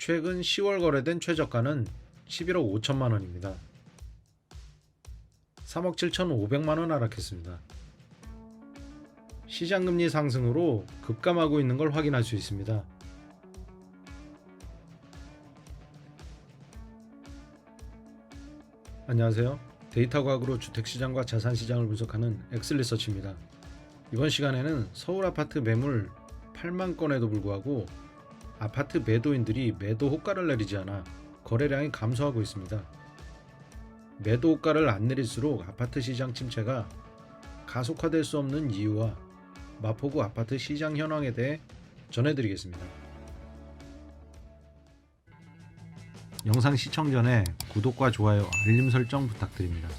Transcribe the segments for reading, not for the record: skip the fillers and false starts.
최근 10월 거래된 최저가는 11억 5천만 원입니다. 3억 7천5백만 원 하락했습니다. 시장금리 상승으로 급감하고 있는 걸 확인할 수 있습니다. 안녕하세요. 데이터 과학으로 주택시장과 자산시장을 분석하는 엑슬리서치입니다. 이번 시간에는 서울 아파트 매물 8만 건에도 불구하고 아파트 매도인들이 매도 호가를 내리지 않아 거래량이 감소하고 있습니다. 매도 호가를 안 내릴수록 아파트 시장 침체가 가속화될 수 없는 이유와 마포구 아파트 시장 현황에 대해 전해드리겠습니다. 영상 시청 전에 구독과 좋아요, 알림 설정 부탁드립니다.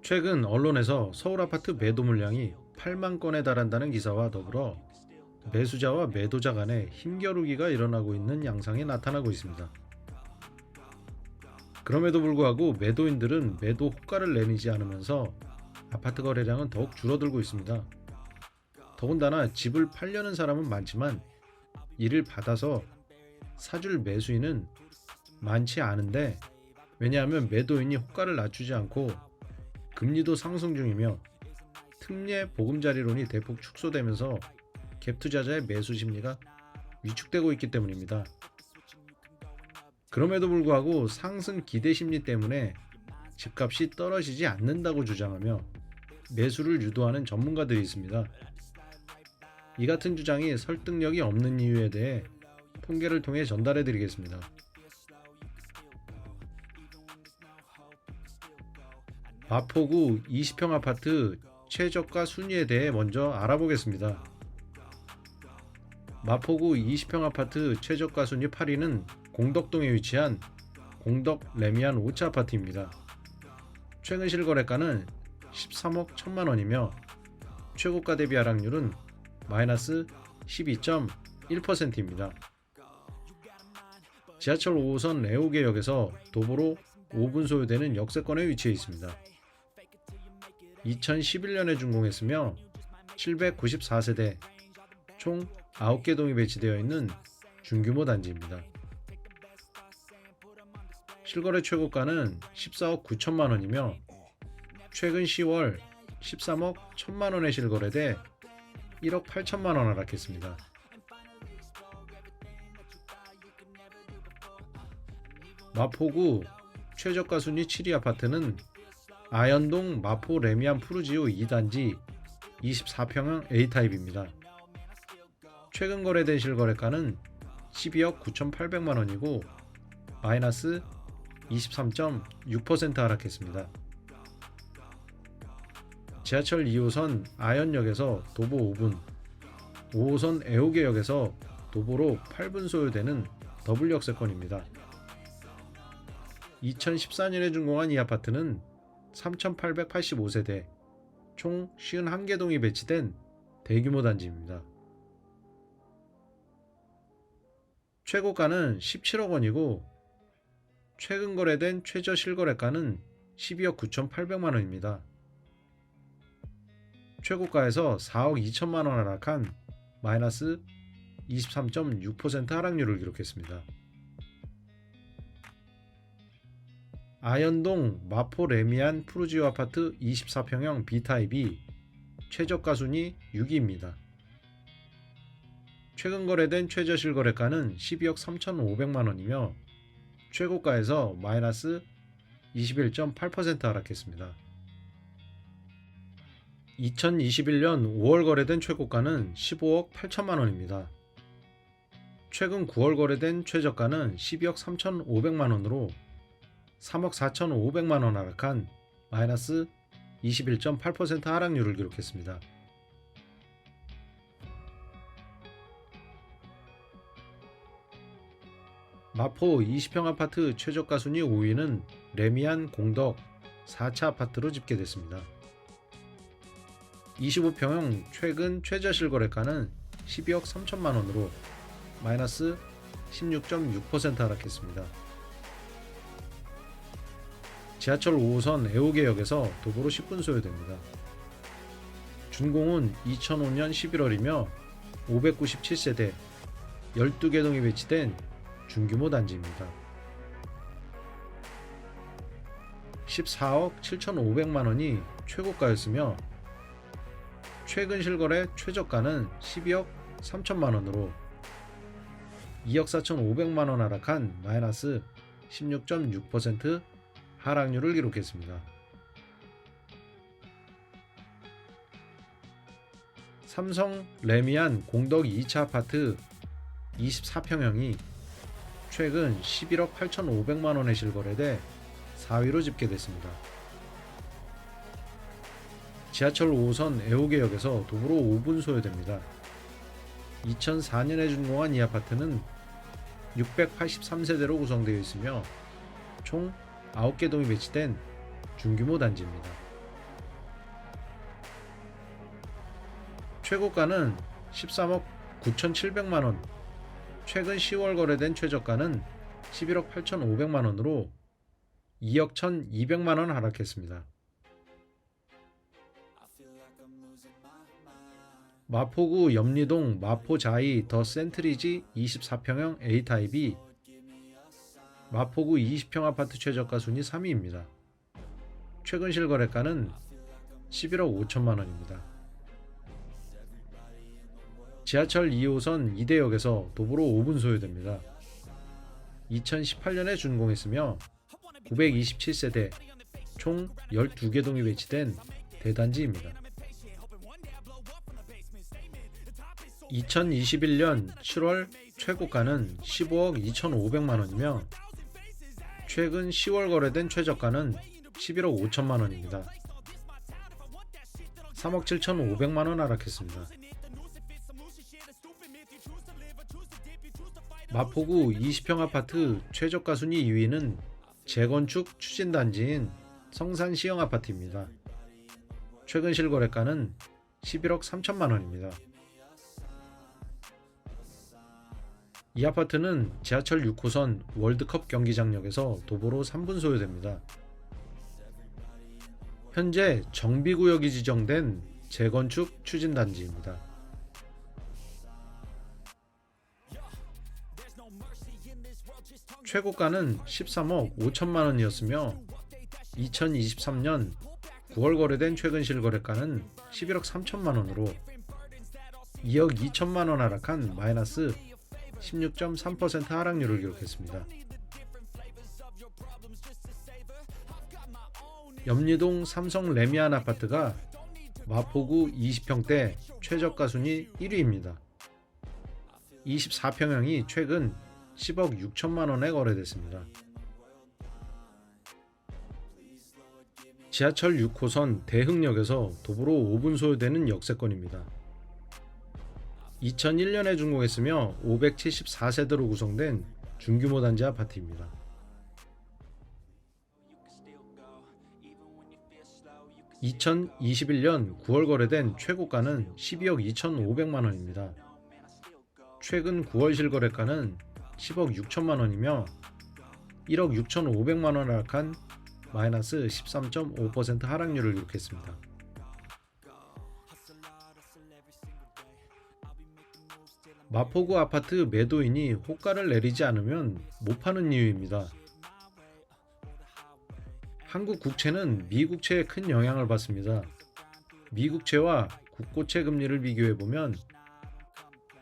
최근 언론에서 서울 아파트 매도 물량이 8만 건에 달한다는 기사와 더불어 매수자와 매도자 간의 힘겨루기가 일어나고 있는 양상이 나타나고 있습니다. 그럼에도 불구하고 매도인들은 매도 호가를 내리지 않으면서 아파트 거래량은 더욱 줄어들고 있습니다. 더군다나 집을 팔려는 사람은 많지만 이를 받아서 사줄 매수인은 많지 않은데, 왜냐하면 매도인이 호가를 낮추지 않고 금리도 상승 중이며 특례 보금자리론이 대폭 축소되면서 갭 투자자의 매수 심리가 위축되고 있기 때문입니다. 그럼에도 불구하고 상승 기대 심리 때문에 집값이 떨어지지 않는다고 주장하며 매수를 유도하는 전문가들이 있습니다. 이 같은 주장이 설득력이 없는 이유에 대해 통계를 통해 전달해 드리겠습니다. 마포구 20평 아파트 최저가 순위에 대해 먼저 알아보겠습니다. 마포구 20평 아파트 최저가 순위 8위는 공덕동에 위치한 공덕 레미안 5차 아파트입니다. 최근 실거래가는 13억 1천만 원이며 최고가 대비 하락률은 마이너스 12.1%입니다. 지하철 5호선 애호개역에서 도보로 5분 소요되는 역세권에 위치해 있습니다. 2011년에 준공했으며 794세대 총 9개 동이 배치되어 있는 중규모 단지입니다. 실거래 최고가는 14억 9천만 원이며 최근 10월 13억 1천만 원에 실거래돼 1억 8천만 원 하락했습니다. 마포구 최저가 순위 7위 아파트는 아현동 마포 레미안 푸르지오 2단지 24평형 A타입입니다. 최근 거래된 실거래가는 12억 9,800만 원이고 마이너스 23.6% 하락했습니다. 지하철 2호선 아현역에서 도보 5분, 5호선 애호개역에서 도보로 8분 소요되는 더블 역세권입니다. 2014년에 준공한 이 아파트는 3,885세대 총 51개 동이 배치된 대규모 단지입니다. 최고가는 17억 원이고 최근 거래된 최저 실거래가는 12억 9,800만 원입니다. 최고가에서 4억 2천만 원 하락한 마이너스 23.6% 하락률을 기록했습니다. 아현동 마포 레미안 푸르지오 아파트 24평형 B타입이 최저가 순위 6위입니다. 최근 거래된 최저 실거래가는 12억 3,500만 원이며 최고가에서 마이너스 21.8% 하락했습니다. 2021년 5월 거래된 최고가는 15억 8천만 원입니다. 최근 9월 거래된 최저가는 12억 3,500만 원으로 3억 4,500만 원 하락한 마이너스 21.8% 하락률을 기록했습니다. 마포 20평 아파트 최저가 순위 5위는 레미안 공덕 4차 아파트로 집계됐습니다. 25평형 최근 최저 실거래가는 12억 3천만 원으로 마이너스 16.6% 하락했습니다. 지하철 5호선 애호개역에서 도보로 10분 소요됩니다. 준공은 2005년 11월이며 597세대 12개 동이 배치된 중규모 단지입니다. 14억 7,500만원이 최고가였으며 최근 실거래 최저가는 12억 3천만원으로 2억 4,500만원 하락한 마이너스 16.6% 하락률을 기록했습니다. 삼성 레미안 공덕 2차 아파트 24평형이 최근 11억 8,500만원에 실거래돼 4위로 집계됐습니다. 지하철 5호선 애호개역에서 도보로 5분 소요됩니다. 2004년에 준공한 이 아파트는 683세대로 구성되어 있으며 총 9개 동이 배치된 중규모 단지입니다. 최고가는 13억 9,700만원, 최근 10월 거래된 최저가는 11억 8,500만원으로 2억 1,200만원 하락했습니다. 마포구 염리동 마포자이 더 센트리지 24평형 A타입이 마포구 20평 아파트 최저가 순위 3위입니다. 최근 실거래가는 11억 5천만원입니다. 지하철 2호선 이대역에서 도보로 5분 소요됩니다. 2018년에 준공했으며 927세대 총 12개 동이 배치된 대단지입니다. 2021년 7월 최고가는 15억 2,500만원이며 최근 10월 거래된 최저가는 11억 5천만원입니다. 3억 7,500만원 하락했습니다. 마포구 20평 아파트 최저가 순위 2위는 재건축 추진단지인 성산시형 아파트입니다. 최근 실거래가는 11억 3천만원입니다. 이 아파트는 지하철 6호선 월드컵 경기장역에서 도보로 3분 소요됩니다. 현재 정비구역이 지정된 재건축 추진단지입니다. 최고가는 13억 5천만원이었으며 2023년 9월 거래된 최근 실거래가는 11억 3천만원으로 2억 2천만원 하락한 마이너스 16.3% 하락률을 기록했습니다. 염리동 삼성 레미안 아파트가 마포구 20평대 최저가 순위 1위입니다. 24평형이 최근 10억 6천만원에 거래됐습니다. 지하철 6호선 대흥역에서 도보로 5분 소요되는 역세권입니다. 2001년에 준공했으며 574세대로 구성된 중규모 단지 아파트입니다. 2021년 9월 거래된 최고가는 12억 2,500만원입니다. 최근 9월 실거래가는 10억 6천만원이며 1억 6,500만원 하락한 마이너스 13.5% 하락률을 기록했습니다. 마포구 아파트 매도인이 호가를 내리지 않으면 못 파는 이유입니다. 한국 국채는 미 국채에 큰 영향을 받습니다. 미 국채와 국고채 금리를 비교해보면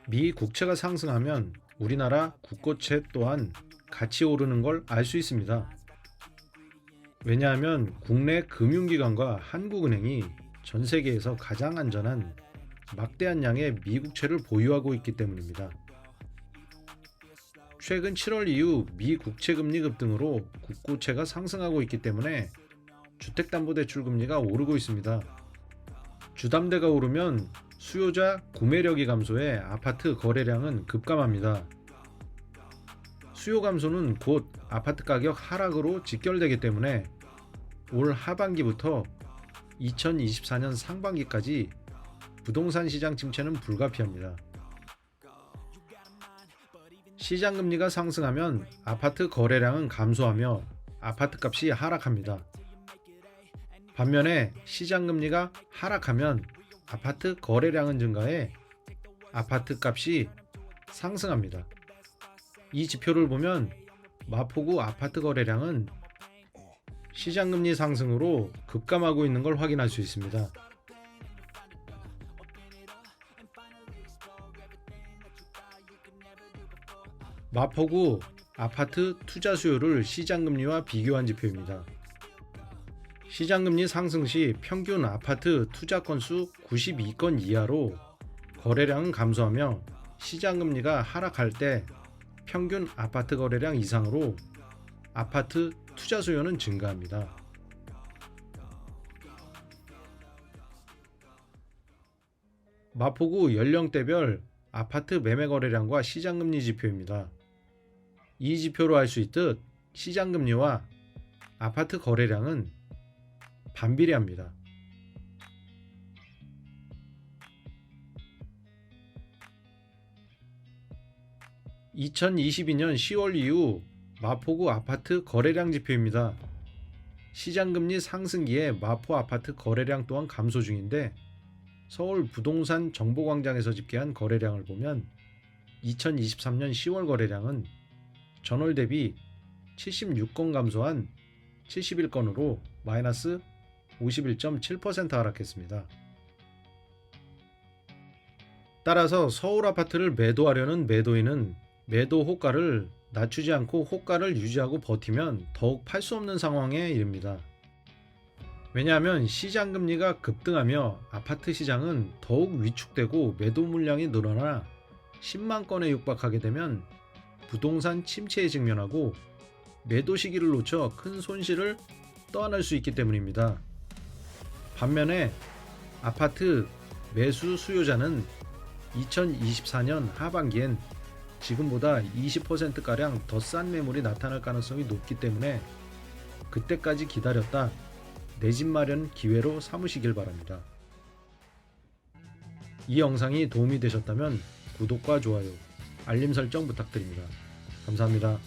미 국채가 상승하면 우리나라 국고채 또한 같이 오르는 걸 알 수 있습니다. 왜냐하면 국내 금융기관과 한국은행이 전 세계에서 가장 안전한 막대한 양의 미국채를 보유하고 있기 때문입니다. 최근 7월 이후 미 국채 금리 급등으로 국고채가 상승하고 있기 때문에 주택담보대출 금리가 오르고 있습니다. 주담대가 오르면 수요자 구매력이 감소해 아파트 거래량은 급감합니다. 수요 감소는 곧 아파트 가격 하락으로 직결되기 때문에 올 하반기부터 2024년 상반기까지 부동산 시장 침체는 불가피합니다. 시장 금리가 상승하면 아파트 거래량은 감소하며 아파트 값이 하락합니다. 반면에 시장 금리가 하락하면 아파트 거래량은 증가해 아파트 값이 상승합니다. 이 지표를 보면 마포구 아파트 거래량은 시장금리 상승으로 급감하고 있는 걸 확인할 수 있습니다. 마포구 아파트 투자 수요를 시장금리와 비교한 지표입니다. 시장금리 상승 시 평균 아파트 투자 건수 92건 이하로 거래량은 감소하며 시장금리가 하락할 때 평균 아파트 거래량 이상으로 아파트 투자 수요는 증가합니다. 마포구 연령대별 아파트 매매 거래량과 시장금리 지표입니다. 이 지표로 알 수 있듯 시장금리와 아파트 거래량은 반비례합니다. 2022년 10월 이후 마포구 아파트 거래량 지표입니다. 시장금리 상승기에 마포 아파트 거래량 또한 감소 중인데 서울 부동산 정보광장에서 집계한 거래량을 보면 2023년 10월 거래량은 전월 대비 76건 감소한 71건으로 마이너스 51.7% 하락했습니다. 따라서 서울 아파트를 매도하려는 매도인은 매도 호가를 낮추지 않고 호가를 유지하고 버티면 더욱 팔 수 없는 상황에 이릅니다. 왜냐하면 시장금리가 급등하며 아파트 시장은 더욱 위축되고 매도 물량이 늘어나 10만 건에 육박하게 되면 부동산 침체에 직면하고 매도 시기를 놓쳐 큰 손실을 떠안을 수 있기 때문입니다. 반면에 아파트 매수 수요자는 2024년 하반기엔 지금보다 20%가량 더 싼 매물이 나타날 가능성이 높기 때문에 그때까지 기다렸다 내 집 마련 기회로 삼으시길 바랍니다. 이 영상이 도움이 되셨다면 구독과 좋아요, 알림 설정 부탁드립니다. 감사합니다.